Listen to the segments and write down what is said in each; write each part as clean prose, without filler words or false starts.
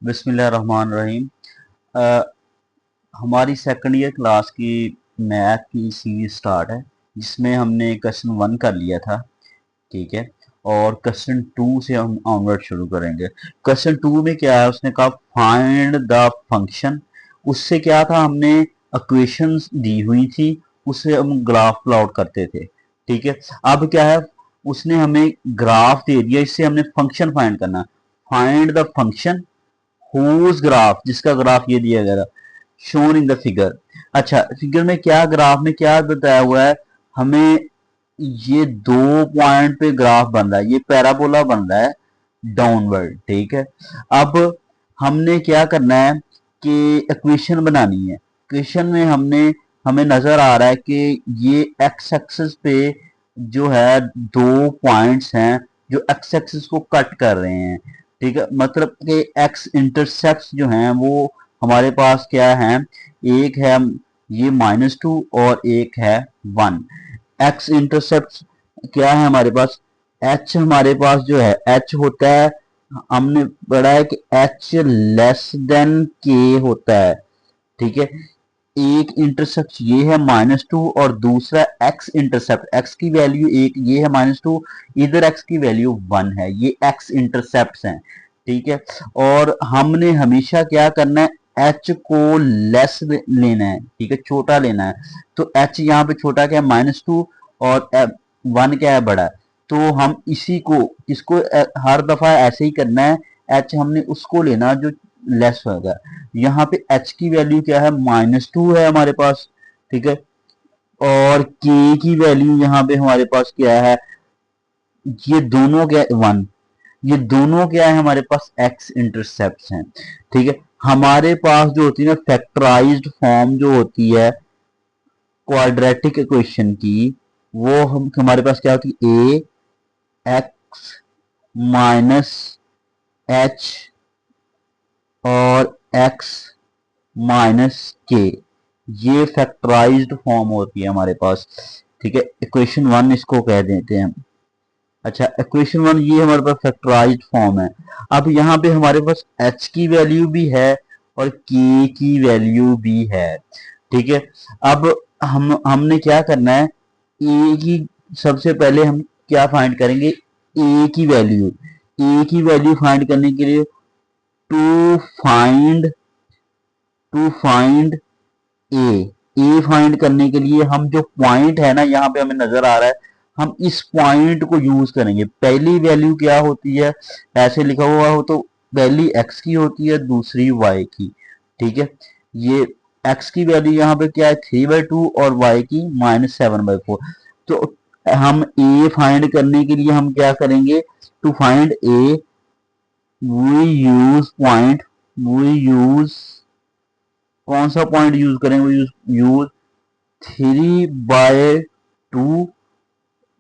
बिस्मिल्लाहिर्रहमानिर्रहीम। अ, हमारी second year class की मैथ की सीरीज स्टार्ट है, जिसमें हमने क्वेश्चन 1 कर लिया था। ठीक है। और क्वेश्चन 2 से हम ऑनवर्ड शुरू करेंगे। क्वेश्चन 2 में क्या है, उसने कहा फाइंड द फंक्शन। उससे क्या था, हमने इक्वेशंस दी हुई थी, उससे हम ग्राफ प्लॉट करते थे। ठीक है। अब क्या है, उसने हमें ग्राफ दे दिया, इससे हमने फंक्शन फाइंड करना। Find the function whose graph, जिसका ग्राफ ये दिया गया था, शोन इन द फिगर। अच्छा, फिगर में क्या, ग्राफ में क्या बताया हुआ है हमें, ये 2 पॉइंट पे ग्राफ बन रहा है, ये पैराबोला बन रहा है डाउनवर्ड। ठीक है। अब हमने क्या करना है कि इक्वेशन बनानी है। इक्वेशन में हमें नजर आ रहा है कि ये एक्स एक्सिस पे जो है 2 पॉइंट्स हैं जो एक्स एक्सिस को कट कर रहे हैं। ठीक है, मतलब कि एक्स इंटरसेप्ट जो हैं वो हमारे पास क्या है, एक है ये -2 और एक है 1। एक्स इंटरसेप्ट क्या है हमारे पास, एच हमारे पास जो है एच होता है, हमने पढ़ा है कि एच लेस देन के होता है। ठीक है। एक इंटरसेप्ट ये है -2 और दूसरा एक्स इंटरसेप्ट, एक्स की वैल्यू एक, ये है -2, इधर एक्स की वैल्यू 1 है, ये एक्स इंटरसेप्ट हैं। ठीक है। और हमने हमेशा क्या करना है, एच को लेस लेना है। ठीक है, छोटा लेना है। तो एच यहाँ पे छोटा क्या है, -2, और 1 क्या है, बड़ा है। तो हम इसी को इसको हर दफा ऐसे ही करना है। एच हमने उसको लेना जो लेस होगा। यहाँ पे एच की वैल्यू क्या है, -2 है हमारे पास। ठीक है। और के की वैल्यू यहाँ पे हमारे पास क्या है, ये दोनों क्या है, 1। ये दोनों क्या है हमारे पास, एक्स इंटरसेप्ट हैं। ठीक है। हमारे पास जो होती है ना फैक्टराइज्ड फॉर्म जो होती है क्वाड्रेटिक इक्वेशन की, वो हम हमारे पास क्या होती है, ए एक्स माइनस एच और एक्स माइनस के, ये फैक्टराइज्ड फॉर्म होती है हमारे पास। ठीक है, इक्वेशन 1 इसको कह देते हैं हम। अच्छा, इक्वेशन 1 ये हमारे पास फैक्टराइज्ड फॉर्म है। अब यहाँ पे हमारे पास h की वैल्यू भी है और k की वैल्यू भी है। ठीक है। अब हमने क्या करना है, a की, सबसे पहले हम क्या फाइंड करेंगे, a की वैल्यू। a की वैल्यू फाइंड करने के लिए टू फाइंड ए फाइंड करने के लिए हम जो पॉइंट है ना, यहाँ पे हमें नजर आ रहा है, हम इस पॉइंट को यूज करेंगे। पहली वैल्यू क्या होती है, ऐसे लिखा हुआ हो तो पहली एक्स की होती है, दूसरी वाई की। ठीक है। ये एक्स की वैल्यू यहाँ पे क्या है, 3/2, और वाई की -7/4। तो हम ए फाइंड करने के लिए हम क्या करेंगे, to find a we use point, we use, कौन सा पॉइंट यूज करेंगे, यूज 3/2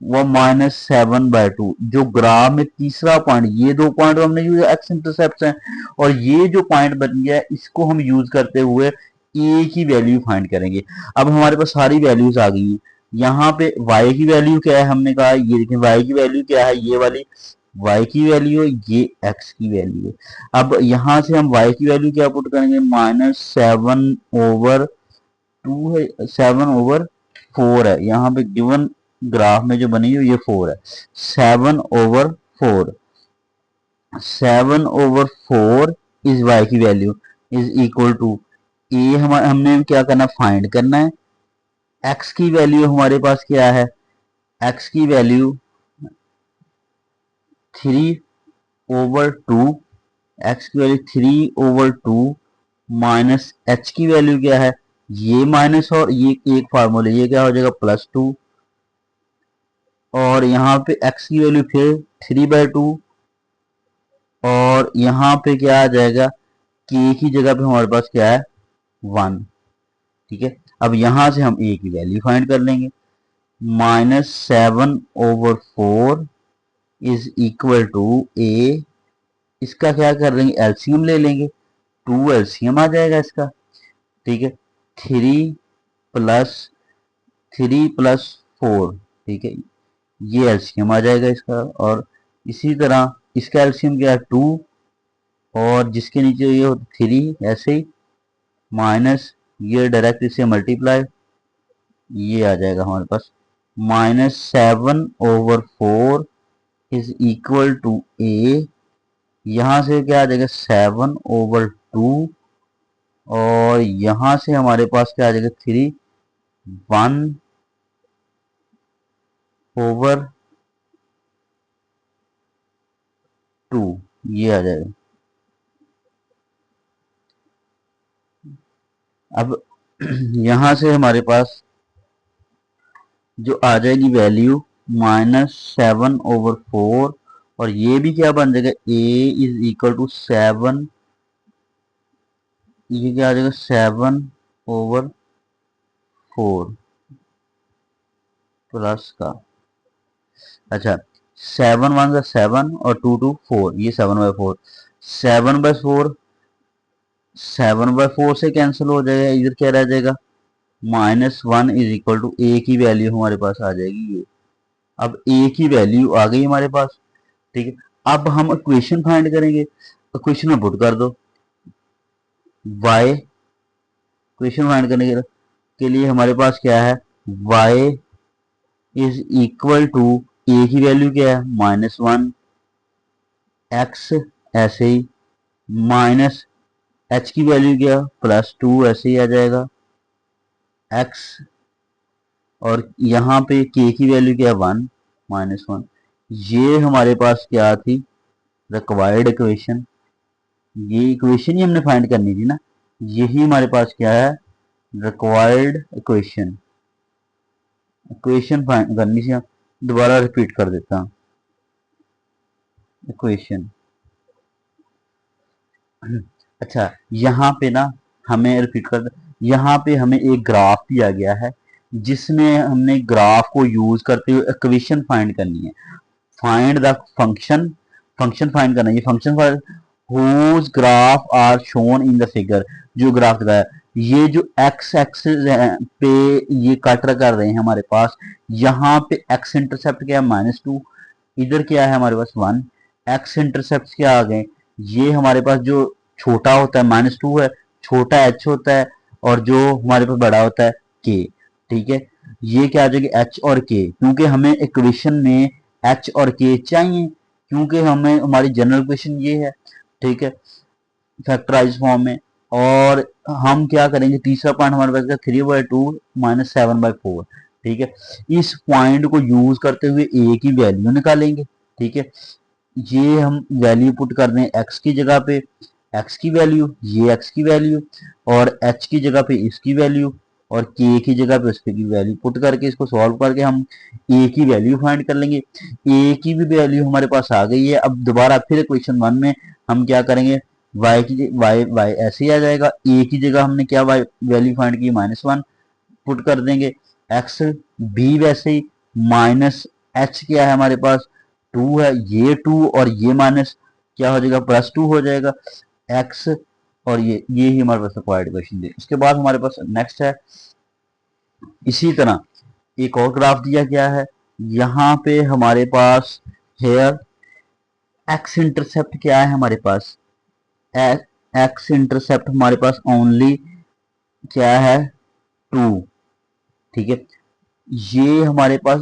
व -7/2। जो ग्राफ में तीसरा पॉइंट, ये 2 पॉइंट हमने यूज एक्स इंटरसेप्ट हैं, और ये जो पॉइंट बन गया है इसको हम यूज करते हुए ए की वैल्यू फाइंड करेंगे। अब हमारे पास सारी वैल्यूज आ गई हैं। यहाँ पे y की वैल्यू क्या है, हमने कहा ये देखें, y की वैल्यू क्या है, ये वाली y की वैल्यू है, ये x की वैल्यू है। अब यहाँ से हम y की वैल्यू क्या पुट करेंगे, -7/2 है, 7/4 है। यहाँ पे गिवन ग्राफ में जो बनी हुई ये 4 है। 7/4, 7/4 इज वाई की वैल्यू इज इक्वल टू, ए हमने क्या करना, फाइंड करना है। एक्स की वैल्यू हमारे पास क्या है, एक्स की वैल्यू 3/2, एक्स की वैल्यू 3/2 माइनस एच की वैल्यू क्या है, ये माइनस और ये एक फार्मूला, ये क्या हो जाएगा, +2। और यहाँ पे x की वैल्यू फिर 3/2, और यहाँ पे क्या आ जाएगा, k की जगह पे हमारे पास क्या है, 1। ठीक है। अब यहाँ से हम a की वैल्यू फाइंड कर लेंगे। -7/4 इज इक्वल टू a, इसका क्या कर लेंगे, एलसीएम ले लेंगे। 2 एलसीएम आ जाएगा इसका। ठीक है। 3 + 4, ठीक है, ये एलसीएम आ जाएगा इसका। और इसी तरह इसका एलसीएम क्या है, 2, और जिसके नीचे ये हो 3 ऐसे ही, माइनस ये डायरेक्ट इसे मल्टीप्लाई, ये आ जाएगा हमारे पास -7/4 इज इक्वल टू ए। यहां से क्या आ जाएगा 7/2, और यहां से हमारे पास क्या आ जाएगा 1/2, ये आ जाएगा। अब यहां से हमारे पास जो आ जाएगी वैल्यू -7/4, और ये भी क्या बन जाएगा a इज इक्वल टू 7, ये क्या आ जाएगा 7/4 प्लस का, अच्छा 7 1 7 और 2 2 4, ये 7/4, 7/4 7/4 से कैंसिल हो जाएगा, इधर क्या रह जाएगा -1 इज इक्वल टू ए की वैल्यू हमारे पास आ जाएगी ये। अब ए की वैल्यू आ गई हमारे पास, ठीक है। अब हम इक्वेशन फाइंड करेंगे, इक्वेशन में पुट कर दो y, इक्वेशन फाइंड करने के लिए हमारे पास क्या है y इज इक्वल टू ए की वैल्यू क्या है -1, x ऐसे ही, माइनस h की वैल्यू क्या +2 ऐसे ही आ जाएगा x, और यहाँ पे k की वैल्यू क्या 1 -1। ये हमारे पास क्या थी रिक्वायर्ड इक्वेशन, ये इक्वेशन ही हमने फाइंड करनी थी ना, यही हमारे पास क्या है रिक्वायर्ड इक्वेशन। इक्वेशन फाइंड करनी थी, दोबारा रिपीट कर देता हूँ इक्वेशन। अच्छा यहाँ पे ना हमें रिपीट कर, यहाँ पे हमें एक ग्राफ दिया गया है जिसमें हमने ग्राफ को यूज करते हुए इक्वेशन फाइंड करनी है। Find the function, function find करना है, ये function whose graph are shown in the figure, जो ग्राफ दिखाया ये जो एक्स एक्सिस पे ये कट कर रहे हैं हमारे पास, यहाँ पे एक्स इंटरसेप्ट क्या है -2, इधर क्या है हमारे पास 1, एक्स इंटरसेप्ट क्या आ गए, ये हमारे पास जो छोटा होता है -2 है, छोटा h होता है, और जो हमारे पास बड़ा होता है k, ठीक है। ये क्या आ जाएगी h और k, क्योंकि हमें इक्वेशन में h और k चाहिए, क्योंकि हमें हमारी जनरल इक्वेशन ये है, ठीक है, फैक्टराइज फॉर्म में। और हम क्या करेंगे, तीसरा पॉइंट हमारे पास 3/2 -7/4, ठीक है। इस पॉइंट को यूज करते हुए a की वैल्यू निकालेंगे, ठीक है। ये हम वैल्यू पुट कर दें x की जगह पे, x की वैल्यू, ये x की वैल्यू, और h की जगह पे इसकी वैल्यू, और k की जगह पे उसकी की वैल्यू पुट करके इसको सॉल्व करके हम a की वैल्यू फाइंड कर लेंगे। a की भी वैल्यू हमारे पास आ गई है। अब दोबारा फिर इक्वेशन 1 में हम क्या करेंगे, y ऐसे ही आ जाएगा, a की जगह हमने क्या वैल्यू फाइंड की -1 पुट कर देंगे, x भी वैसे ही, माइनस h क्या है हमारे पास 2 है, ये 2 और ये माइनस क्या हो जाएगा +2 हो जाएगा x, और ये ही हमारे पास रिक्वायर्ड इक्वेशन है। उसके बाद हमारे पास नेक्स्ट है, इसी तरह एक और ग्राफ दिया गया है, यहाँ पे हमारे पास हेयर x इंटरसेप्ट क्या है हमारे पास, x इंटरसेप्ट हमारे पास ओनली क्या है 2, ठीक है। ये हमारे पास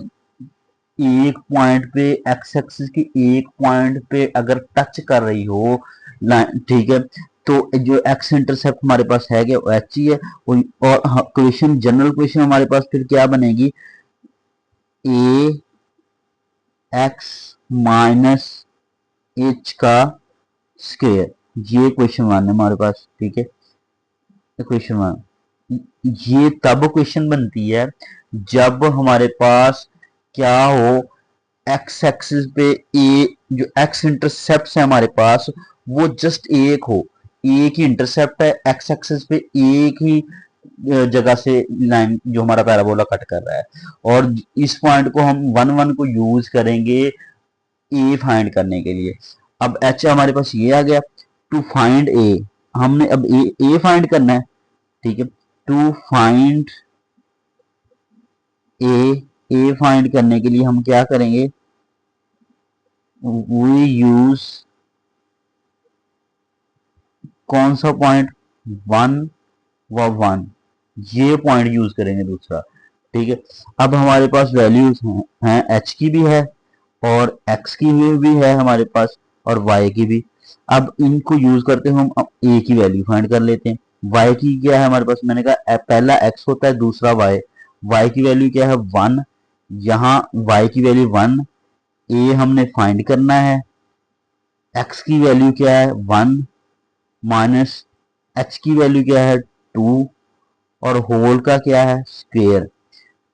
एक पॉइंट पे एक्स एक्सिस की एक पॉइंट पे अगर टच कर रही हो लाइन, ठीक है, तो जो एक्स इंटरसेप्ट हमारे पास है वो एच ही है। और क्वेश्चन जनरल क्वेश्चन हमारे पास फिर क्या बनेगी, ए एक्स माइनस एच का स्क्वायर, ये क्वेश्चन 1 है हमारे पास, ठीक है। क्वेश्चन 1 ये तब क्वेश्चन बनती है जब हमारे पास क्या हो, एक्स एक्सिस पे ए जो एक्स इंटरसेप्ट है हमारे पास वो जस्ट एक हो, एक ही इंटरसेप्ट है एक्स एक्सिस पे, एक ही जगह से लाइन जो हमारा पैराबोला कट कर रहा है, और इस पॉइंट को हम 1 1 को यूज करेंगे ए फाइंड करने के लिए। अब एच हमारे पास ये आ गया, टू फाइंड ए, हमने अब ए फाइंड करना है, ठीक है। टू फाइंड ए फाइंड करने के लिए हम क्या करेंगे, we use कौन सा पॉइंट, 1 व 1, ये पॉइंट यूज करेंगे दूसरा। ठीक है, अब हमारे पास वैल्यूज हैं एच की भी है और एक्स की भी है हमारे पास और वाई की भी। अब इनको यूज करते हुए हम ए की वैल्यू फाइंड कर लेते हैं। वाई की क्या है हमारे पास, मैंने कहा पहला एक्स होता है दूसरा वाई। वाई की वैल्यू क्या है 1, यहाँ वाई की वैल्यू 1, ए हमने फाइंड करना है। एक्स की वैल्यू क्या है 1 माइनस एच की वैल्यू क्या है 2 और होल का क्या है स्क्वेयर।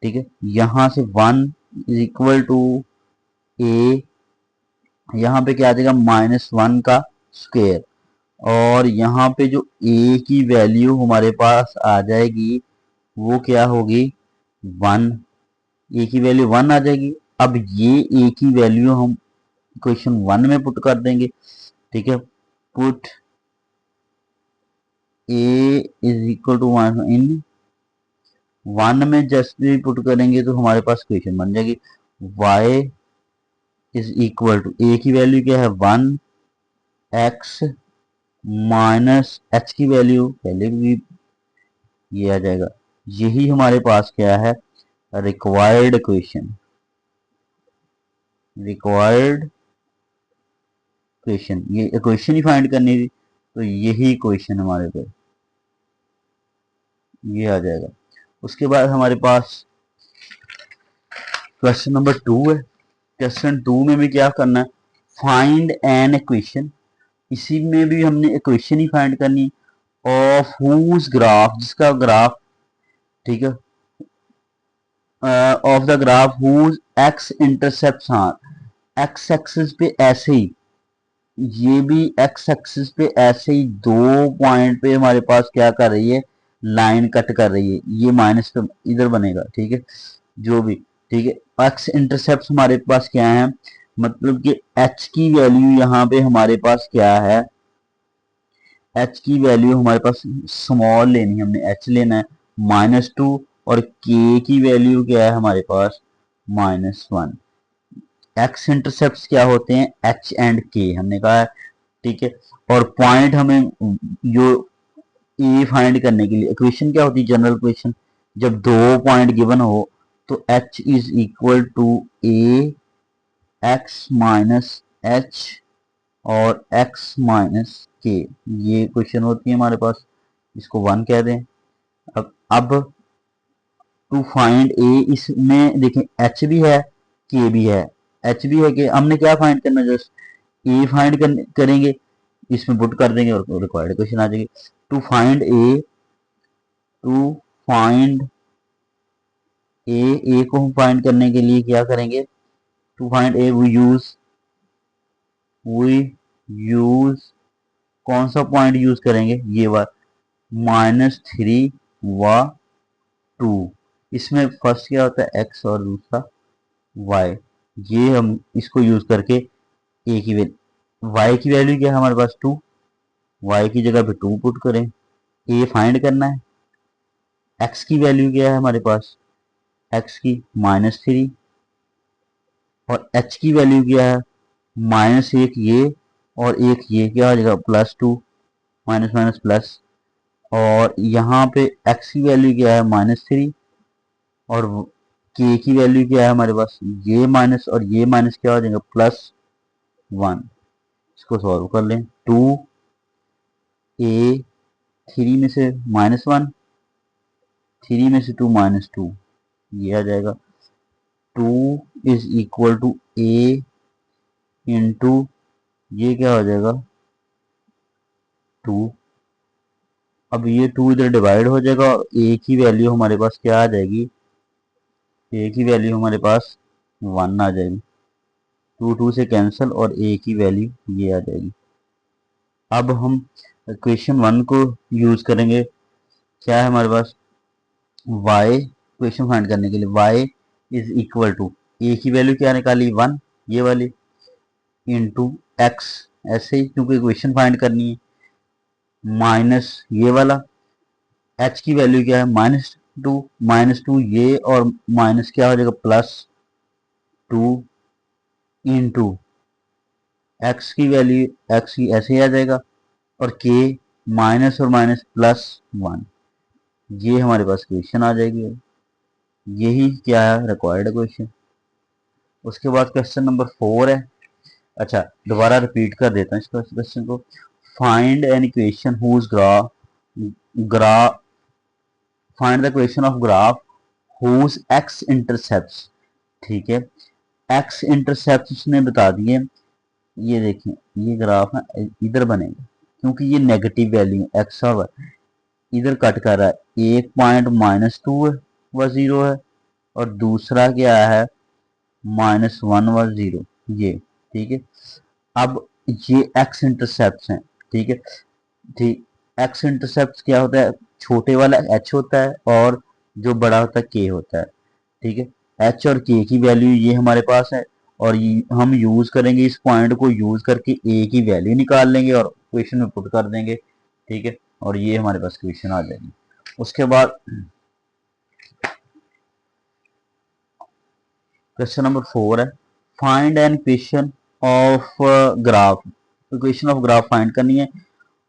ठीक है, यहां से 1 इज इक्वल टू ए, यहाँ पे क्या आ जाएगा -1 का स्क्वेयर, और यहाँ पे जो ए की वैल्यू हमारे पास आ जाएगी वो क्या होगी 1, ए की वैल्यू 1 आ जाएगी। अब ये ए की वैल्यू हम इक्वेशन 1 में पुट कर देंगे। ठीक है, put a is equal to 1 in 1 में जस्ट भी पुट करेंगे तो हमारे पास इक्वेशन बन जाएगी y इज इक्वल टू ए की वैल्यू क्या है 1 एक्स माइनस एच की वैल्यू पहले भी ये आ जाएगा। यही हमारे पास क्या है रिक्वायर्ड इक्वेशन, रिक्वायर्ड इक्वेशन, ये इक्वेशन ही फाइंड करनी थी तो यही इक्वेशन हमारे पे ये आ जाएगा। उसके बाद हमारे पास क्वेश्चन नंबर 2 है। क्वेश्चन 2 में भी क्या करना है, फाइंड एन इक्वेशन। इसी में भी हमने इक्वेशन ही फाइंड करनी ऑफ हुज ग्राफ, जिसका ग्राफ, ठीक है, of the graph whose x intercept, हाँ एक्स एक्सिस पे ऐसे ही, ये भी एक्स एक्सिस पे ऐसे ही 2 पॉइंट पे हमारे पास क्या कर रही है लाइन कट कर रही है, ये माइनस पे इधर बनेगा। ठीक है, जो भी, ठीक है, एक्स इंटरसेप्ट हमारे पास क्या है, मतलब कि एच की वैल्यू यहाँ पे हमारे पास क्या है, एच की वैल्यू हमारे पास स्मॉल लेनी है, हमने एच लेना है -2 और के की वैल्यू क्या है हमारे पास -1। एक्स इंटरसेप्ट क्या होते हैं एच एंड के हमने कहा है। ठीक है, और पॉइंट हमें जो ए फाइंड करने के लिए इक्वेशन क्या होती है जनरल इक्वेशन, जब 2 पॉइंट गिवन हो तो h is equal to a x minus h और एक्स माइनस के, ये क्वेश्चन होती है हमारे पास, इसको 1 कह दें। अब टू फाइंड ए, इसमें देखें एच भी है के भी है, एच भी है कि हमने क्या फाइंड करना, जस्ट ए फाइंड करेंगे, इसमें पुट कर देंगे और रिक्वायर्ड इक्वेशन आ जाएगी। To find a, to find a को हम फाइंड करने के लिए क्या करेंगे, to find a we use कौन सा पॉइंट यूज करेंगे, ये बात -3 व 2, इसमें फर्स्ट क्या होता है एक्स और दूसरा वाई, ये हम इसको यूज करके ए की वैल्यू, वाई की वैल्यू क्या है हमारे पास 2, वाई की जगह पे 2 पुट करें, ए फाइंड करना है। एक्स की वैल्यू क्या है हमारे पास, एक्स की -3 और एच की वैल्यू क्या है -1 ये और एक ये, क्या हो जाएगा +2, माइनस माइनस प्लस, और यहाँ पे एक्स की वैल्यू क्या है -3 और के की वैल्यू क्या है हमारे पास, ये माइनस और ये माइनस क्या हो जाएगा +1। इसको सॉल्व कर लें, 2a 3 में से -1, 3 में से 2 -2, ये आ जाएगा 2 is equal to a into ये क्या हो जाएगा 2। अब ये 2 इधर डिवाइड हो जाएगा और a की वैल्यू हमारे पास क्या आ जाएगी, a की वैल्यू हमारे पास 1 आ जाएगी, 2 से कैंसिल और a की वैल्यू ये आ जाएगी। अब हम इक्वेशन 1 को यूज करेंगे, क्या है हमारे पास y, इक्वेशन फाइंड करने के लिए y is equal to a की वैल्यू क्या निकाली 1 ये वाली इंटू एक्स, ऐसे ही क्योंकि इक्वेशन फाइंड करनी है, माइनस ये वाला h की वैल्यू क्या है -2 ये और माइनस क्या हो जाएगा +2 इंटू एक्स की वैल्यू, एक्स की ऐसे ही आ जाएगा और k माइनस और माइनस प्लस 1, ये हमारे पास क्वेश्चन आ जाएगी। यही क्या है, रिक्वायर्ड क्वेश्चन। उसके बाद क्वेश्चन नंबर 4 है। अच्छा, दोबारा रिपीट कर देता हूँ इस क्वेश्चन को। Find an equation whose graph graph find the equation of graph whose x intercepts. ठीक है, एक्स इंटरसेप्ट उसने बता दिए। ये देखें, ये ग्राफ है, इधर बनेगा क्योंकि ये नेगेटिव वैल्यू एक्स और वाई इधर कट कर रहा है। एक पॉइंट -2 है वह 0 है, और दूसरा क्या है -1 व 0, ये। ठीक है, अब ये एक्स इंटरसेप्ट हैं। ठीक है, ठीक। एक्स इंटरसेप्ट क्या होता है, छोटे वाला एच होता है और जो बड़ा होता है के होता है। ठीक है, एच और के की वैल्यू ये हमारे पास है, और ये हम यूज करेंगे, इस पॉइंट को यूज करके ए की वैल्यू निकाल लेंगे और क्वेश्चन में पुट कर देंगे। ठीक है, और ये हमारे पास क्वेश्चन आ जाएगी। उसके बाद क्वेश्चन नंबर 4 है। Find an equation of graph. Equation of graph find करनी है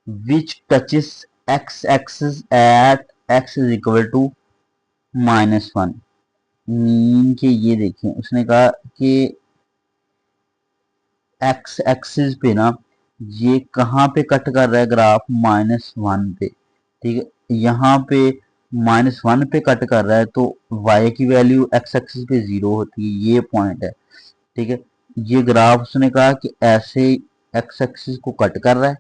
which touches x axis at x is equal to -1। Mean के ये देखें, उसने कहा कि एक्स एक्सिस पे ना ये कहाँ पे कट कर रहा है ग्राफ, -1 पे। ठीक है, यहाँ पे -1 पे कट कर रहा है, तो y की वैल्यू एक्स एक्सिस पे 0 होती है, ये पॉइंट है। ठीक है, ये ग्राफ उसने कहा कि ऐसे एक्स एक्सिस को कट कर रहा है।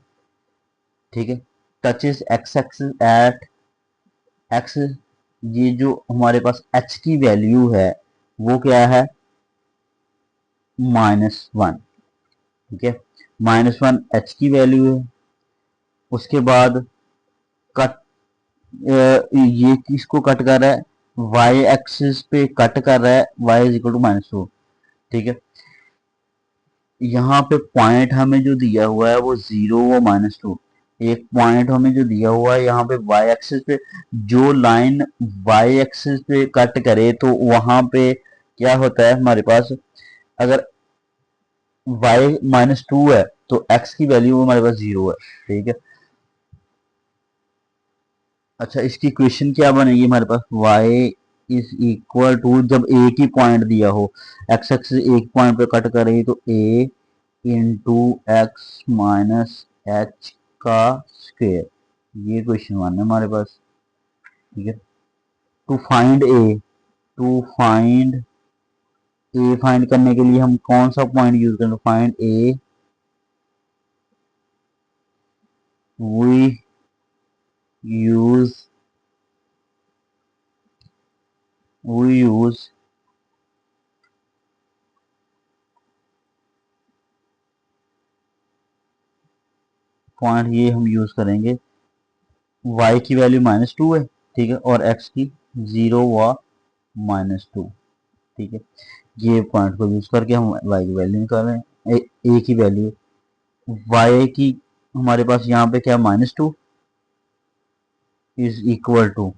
ठीक है, touches x axis at x, ये जो हमारे पास h की वैल्यू है वो क्या है, -1। ठीक है, -1 h की वैल्यू है। उसके बाद कट, ये किसको कट कर रहा है, y एक्सिस पे कट कर रहा है, y इज इक्वल टू -2। ठीक है, यहाँ पे पॉइंट हमें जो दिया हुआ है वो 0 व -2। एक पॉइंट हमें जो दिया हुआ है यहाँ पे y एक्सिस पे, जो लाइन y एक्सिस पे कट करे तो वहां पे क्या होता है हमारे पास, अगर y -2 है तो x की वैल्यू हमारे पास 0 है। ठीक है, अच्छा, इसकी इक्वेशन क्या बनेगी हमारे पास, y इज इक्वल टू, जब एक ही पॉइंट दिया हो, x एक्सिस एक पॉइंट पे कट कर रही तो a into x minus h का स्क्वेयर, ये क्वेश्चन वन है हमारे पास। ठीक है, to find a, to find a find करने के लिए हम कौन सा पॉइंट यूज करें, find a we use we use point ये हम यूज करेंगे, y की वैल्यू -2 है। ठीक है, और x की 0 व -2। ठीक है, ये पॉइंट को यूज करके हम y की वैल्यू निकाल रहे हैं, a की वैल्यू y की हमारे पास यहाँ पे क्या, -2 इज इक्वल टू,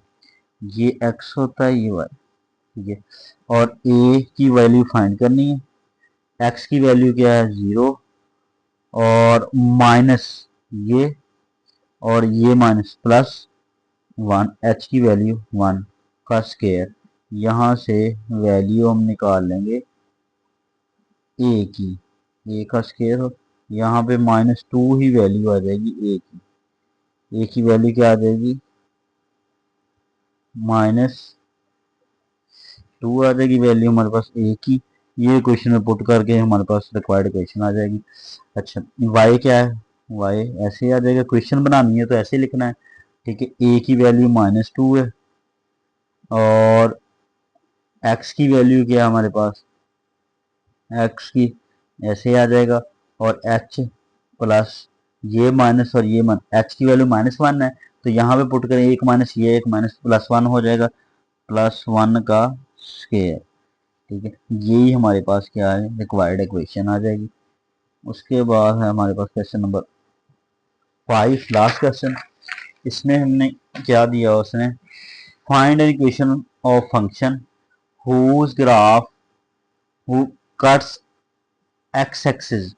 ये x होता है, ये y। ठीक है, और a की वैल्यू फाइंड करनी है, x की वैल्यू क्या है 0, और माइनस ये, और ये माइनस +1, h की वैल्यू 1 का स्क्वायर। यहाँ से वैल्यू हम निकाल लेंगे a की, a का स्क्वायर हो, यहाँ पे -2 ही वैल्यू आ जाएगी a की। a की वैल्यू क्या आ जाएगी, -2 आ जाएगी वैल्यू हमारे पास a की। ये क्वेश्चन में पुट करके हमारे पास रिक्वायर्ड क्वेश्चन आ जाएगी। अच्छा, y क्या है, y ऐसे ही आ जाएगा, क्वेश्चन बनानी है तो ऐसे लिखना है। ठीक है, a की वैल्यू -2 है, और x की वैल्यू क्या है हमारे पास, x की ऐसे आ जाएगा, और h प्लस ये माइनस और ये h की वैल्यू -1 है, तो यहाँ पे पुट करें, एक माइनस ये, एक माइनस +1 हो जाएगा, +1 का स्क्वायर। ठीक है, यही हमारे पास क्या है, रिक्वायर्ड इक्वेशन आ जाएगी। उसके बाद है हमारे पास क्वेश्चन नंबर 5, लास्ट क्वेश्चन। इसमें हमने क्या दिया, उसने find an equation of function whose graph who cuts x axis.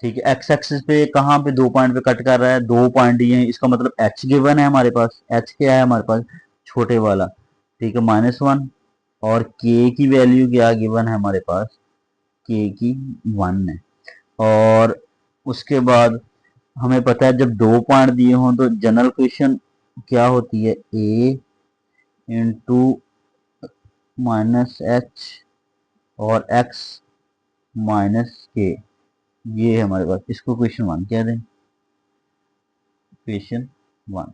ठीक है, एक्स एक्सिस पे कहाँ पे 2 पॉइंट पे कट कर रहा है, 2 पॉइंट ये है, इसका मतलब एच गिवन है हमारे पास। एच क्या है हमारे पास, छोटे वाला, ठीक है, -1। और के की वैल्यू क्या गिवन है हमारे पास, के की 1 है। और उसके बाद हमें पता है जब 2 पॉइंट दिए हों तो जनरल क्वेश्चन क्या होती है, ए इंटू -h और x -k, ये है हमारे पास। इसको क्वेश्चन 1 कह दें, क्वेश्चन 1।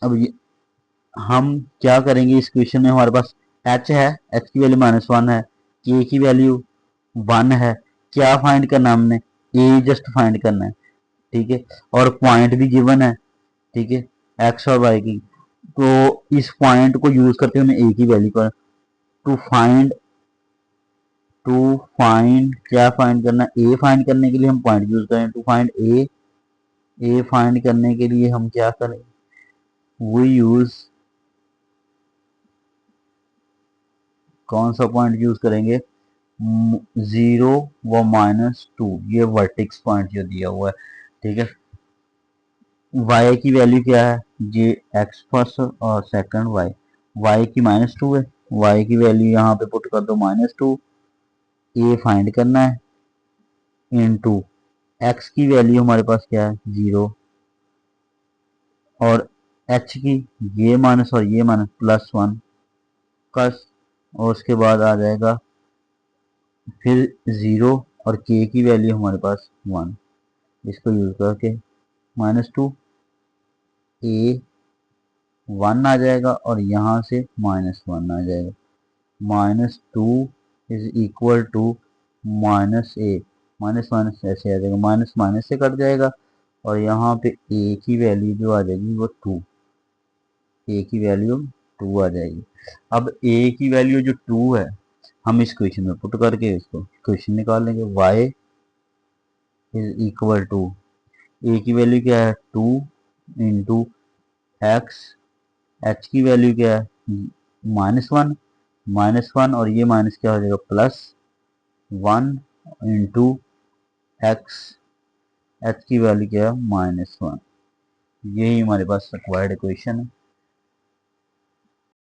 अब ये हम क्या करेंगे, इस क्वेश्चन में हमारे पास h है, h की वैल्यू -1 है, k की वैल्यू 1 है। क्या फाइंड करना हमने, a जस्ट फाइंड करना है, ठीक है। और पॉइंट भी गिवन है, ठीक है, x और y की। तो इस पॉइंट को यूज करते हुए हमें a की वैल्यू पर टू फाइंड क्या फाइंड करना है, ए फाइंड करने के लिए हम पॉइंट यूज करें, टू फाइंड ए फाइंड करने के लिए हम क्या करें, वी यूज, कौन सा पॉइंट यूज करेंगे, 0 व -2, ये वर्टेक्स पॉइंट जो दिया हुआ है, ठीक है। y की वैल्यू क्या है, ये x फर्स्ट और सेकंड y की -2 है, y की वैल्यू यहाँ पे पुट कर दो -2, a फाइंड करना है, इनटू x की वैल्यू हमारे पास क्या है 0, और h की ये माइनस और ये माइनस +1 कस, और उसके बाद आ जाएगा फिर 0, और k की वैल्यू हमारे पास 1। इसको यूज करके -2 a 1 आ जाएगा, और यहाँ से -1 आ जाएगा। -2 is equal to -a, minus minus ऐसे आ जाएगा, माइनस माइनस से कट जाएगा, और यहाँ पे a की वैल्यू जो आ जाएगी वो 2, a की वैल्यू 2 आ जाएगी। अब a की वैल्यू जो 2 है, हम इस क्वेश्चन में पुट करके इसको क्वेश्चन निकाल लेंगे, y is equal to, a की वैल्यू क्या है 2 इंटू एक्स, h की वैल्यू क्या है -1, -1 और ये माइनस क्या हो जाएगा +1 इंटू एक्स, h की वैल्यू क्या है -1। यही हमारे पास रिक्वायर्ड इक्वेशन है।